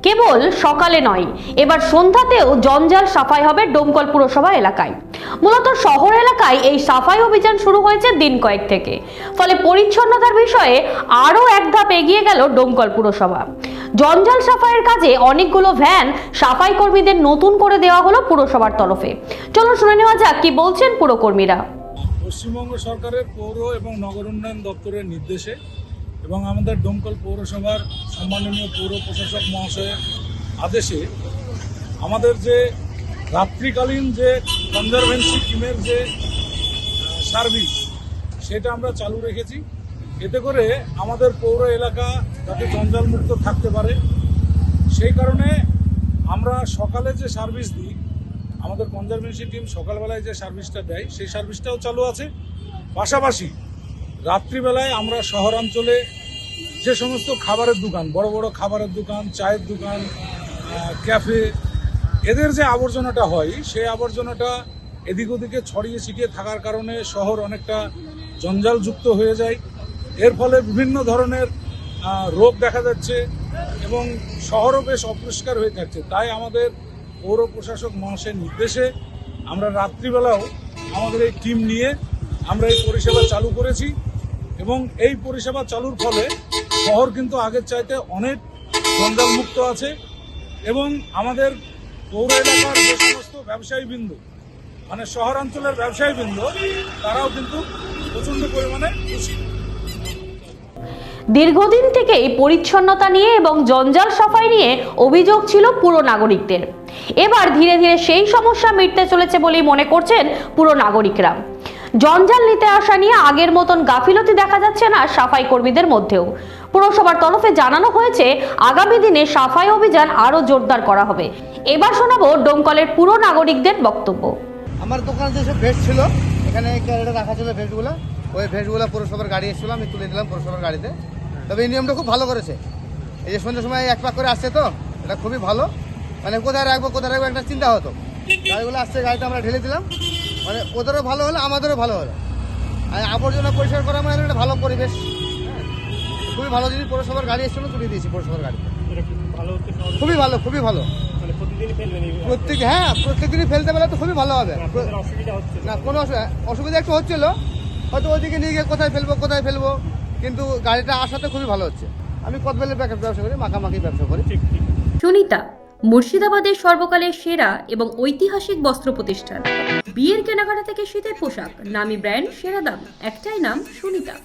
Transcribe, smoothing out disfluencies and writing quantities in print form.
কেবল সকালে নয়, এবার সন্ধ্যাতেও জঞ্জাল সাফাই হবে ডোমকল পুরসভা এলাকায়। মূলত শহর এলাকায় এই সাফাই অভিযান শুরু হয়েছে দিন কয়েক থেকে, ফলে পরিচ্ছন্নতার বিষয়ে আরও এক ধাপ এগিয়ে গেল ডোমকল পুরসভা। জঞ্জাল সাফাইয়ের কাজে অনেকগুলো ভ্যান সাফাই কর্মীদের নতুন করে দেওয়া হলো পুরসভার তরফে। চলো শুনে নেওয়া যাক কি বলছেন পুরকর্মীরা। পশ্চিমবঙ্গ সরকারের পৌর এবং নগর উন্নয়ন দপ্তরের নির্দেশে এবং আমাদের ডোমকল পৌরসভার সম্মাননীয় পৌর প্রশাসক মহাশয়ের আদেশে আমাদের যে রাত্রিকালীন যে কনজারভেন্সি টিমের যে সার্ভিস সেটা আমরা চালু রেখেছি। এতে করে আমাদের পৌর এলাকা যাতে জঞ্জালমুক্ত থাকতে পারে, সেই কারণে আমরা সকালে যে সার্ভিস দিই, আমাদের কনজারভেন্সি টিম সকালবেলায় যে সার্ভিসটা দেয় সেই সার্ভিসটাও চালু আছে। পাশাপাশি রাত্রিবেলায় আমরা শহরাঞ্চলে যে সমস্ত খাবারের দোকান, বড় বড় খাবারের দোকান, চায়ের দোকান, ক্যাফে, এদের যে আবর্জনাটা হয় সেই আবর্জনাটা এদিক ওদিকে ছড়িয়ে ছিটিয়ে থাকার কারণে শহর অনেকটা জঞ্জালযুক্ত হয়ে যায়। এর ফলে বিভিন্ন ধরনের রোগ দেখা যাচ্ছে এবং শহরও বেশ অপরিষ্কার হয়ে থাকছে। তাই আমাদের পৌর প্রশাসক মহাশয়ের নির্দেশে আমরা রাত্রিবেলাও আমাদের এই টিম নিয়ে আমরা এই পরিষেবা চালু করেছি এবং এই পরিষেবা চালুর ফলে শহর কিন্তু আগের চাইতে অনেক জঞ্জালমুক্ত আছে এবং আমাদের পৌর এলাকার যে সমস্ত ব্যবসায়ীবৃন্দ, মানে শহরাঞ্চলের ব্যবসায়ীবৃন্দ, তারাও কিন্তু প্রচণ্ড পরিমাণে খুশি। দীর্ঘদিন থেকেই পরিচ্ছন্নতা নিয়ে এবং জঞ্জাল সাফাই নিয়ে অভিযোগ ছিল পুর নাগরিকদের। এবার ধীরে ধীরে সেই সমস্যা মিটতে চলেছে বলেই মনে করছেন পুর নাগরিকরা। জঞ্জাল নিতে আসা নিয়ে আগের মতন গাফিলতি দেখা যাচ্ছে না সাফাই কর্মীদের মধ্যেও। পুরসভার তরফে জানানো হয়েছে আগামী দিনে সাফাই অভিযান আরো জোরদার করা হবে। এবার শোনাবো ডোমকলের পুর নাগরিকদের বক্তব্য। আমার দোকানে যেসব ভেস্ট ছিল, এখানে ক্যারেটে রাখা ছিল ভেস্টগুলো, ওই ভেস্টগুলো পুরসভার গাড়ি এসেছিল, আমি তুলে দিলাম পুরসভার গাড়িতে। তবে এই নিয়মটা খুব ভালো করেছে। এই যে সন্ধ্যের সময় এক পাক করে আসছে, তো এটা খুবই ভালো। মানে কোথায় রাখবো একটা চিন্তা হতো। গাড়িগুলো আসছে, গাড়িটা আমরা ঢেলে দিলাম, মানে ওদেরও ভালো হলো, আমাদেরও ভালো হলো। আর আবর্জনা পরিষ্কার করা মানে একটা ভালো পরিবেশ। হ্যাঁ, খুবই ভালো জিনিস। পৌরসভার গাড়ি এসেছিল, তুলে দিয়েছি পৌরসভার গাড়ি। খুবই ভালো, খুবই ভালো। প্রত্যেকদিনই ফেলতে পারলে তো খুবই ভালো হবে। না, কোনো অসুবিধা একটু হচ্ছিল, হয়তো ওইদিকে নিয়ে গিয়ে কোথায় ফেলবো, কিন্তু গাড়িটা আসাতে খুবই ভালো হচ্ছে। আমি কদবেলের ব্যবসা করি, মাখামাখি ব্যবসা করি। সুনিতা মুর্শিদাবাদের সর্বকালের সেরা এবং ঐতিহাসিক বস্ত্র প্রতিষ্ঠান। বিয়ের কেনাকাটা থেকে শীতের পোশাক, নামি ব্র্যান্ড, সেরা দাম, একটাই নাম সুনিতা।